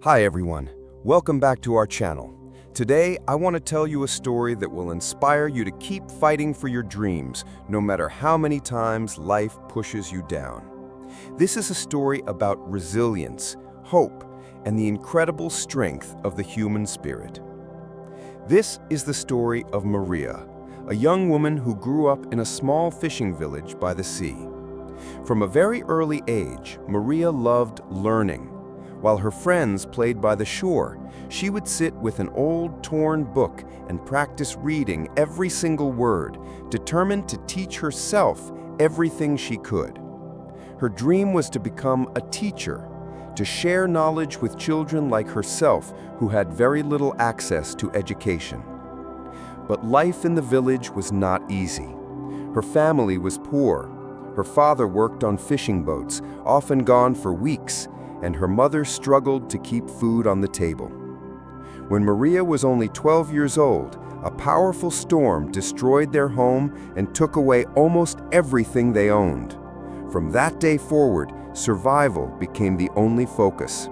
Hi everyone, welcome back to our channel. Today, I want to tell you a story that will inspire you to keep fighting for your dreams, no matter how many times life pushes you down. This is a story about resilience, hope, and the incredible strength of the human spirit. This is the story of Maria, a young woman who grew up in a small fishing village by the sea. From a very early age, Maria loved learning. While her friends played by the shore, she would sit with an old, torn book and practice reading every single word, determined to teach herself everything she could. Her dream was to become a teacher, to share knowledge with children like herself who had very little access to education. But life in the village was not easy. Her family was poor. Her father worked on fishing boats, often gone for weeks, and her mother struggled to keep food on the table. When Maria was only 12 years old, a powerful storm destroyed their home and took away almost everything they owned. From that day forward, survival became the only focus.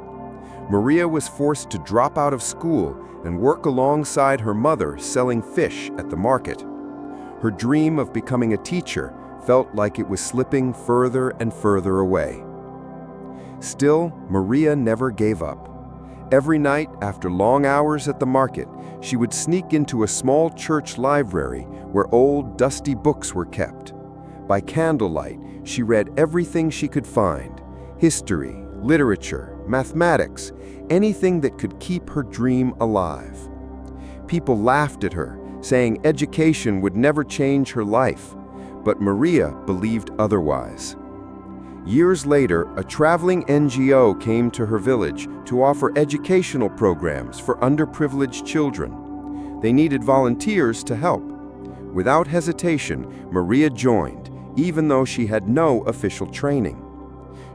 Maria was forced to drop out of school and work alongside her mother selling fish at the market. Her dream of becoming a teacher felt like it was slipping further and further away. Still, Maria never gave up. Every night, after long hours at the market, she would sneak into a small church library where old, dusty books were kept. By candlelight, she read everything she could find: history, literature, mathematics, anything that could keep her dream alive. People laughed at her, saying education would never change her life, but Maria believed otherwise. Years later, a traveling NGO came to her village to offer educational programs for underprivileged children. They needed volunteers to help. Without hesitation, Maria joined, even though she had no official training.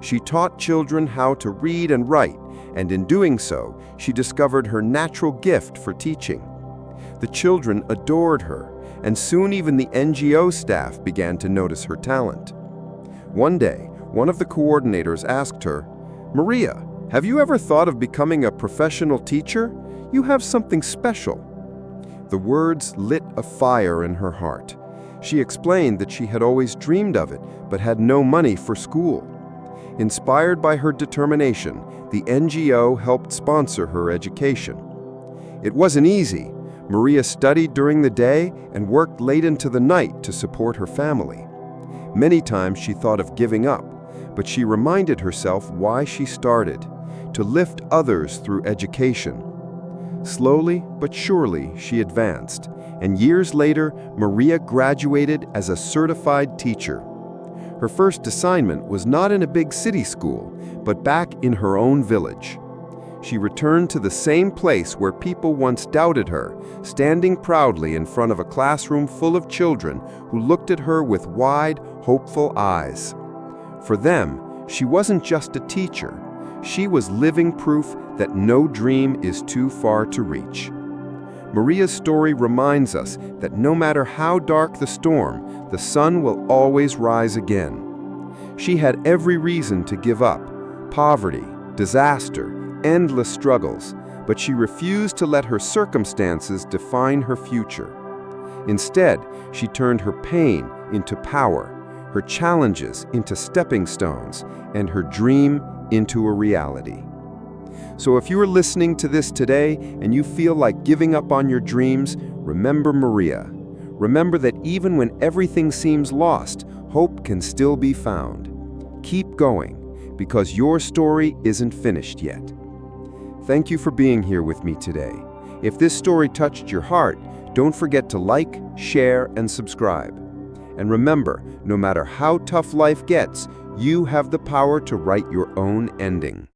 She taught children how to read and write, and in doing so, she discovered her natural gift for teaching. The children adored her, and soon even the NGO staff began to notice her talent. One day, one of the coordinators asked her, "Maria, have you ever thought of becoming a professional teacher? You have something special." The words lit a fire in her heart. She explained that she had always dreamed of it, but had no money for school. Inspired by her determination, the NGO helped sponsor her education. It wasn't easy. Maria studied during the day and worked late into the night to support her family. Many times she thought of giving up, but she reminded herself why she started: to lift others through education. Slowly but surely she advanced, and years later, Maria graduated as a certified teacher. Her first assignment was not in a big city school, but back in her own village. She returned to the same place where people once doubted her, standing proudly in front of a classroom full of children who looked at her with wide, hopeful eyes. For them, she wasn't just a teacher. She was living proof that no dream is too far to reach. Maria's story reminds us that no matter how dark the storm, the sun will always rise again. She had every reason to give up: poverty, disaster, endless struggles, but she refused to let her circumstances define her future. Instead, she turned her pain into power, her challenges into stepping stones, and her dream into a reality. So if you are listening to this today and you feel like giving up on your dreams, remember Maria. Remember that even when everything seems lost, hope can still be found. Keep going, because your story isn't finished yet. Thank you for being here with me today. If this story touched your heart, don't forget to like, share, and subscribe. And remember, no matter how tough life gets, you have the power to write your own ending.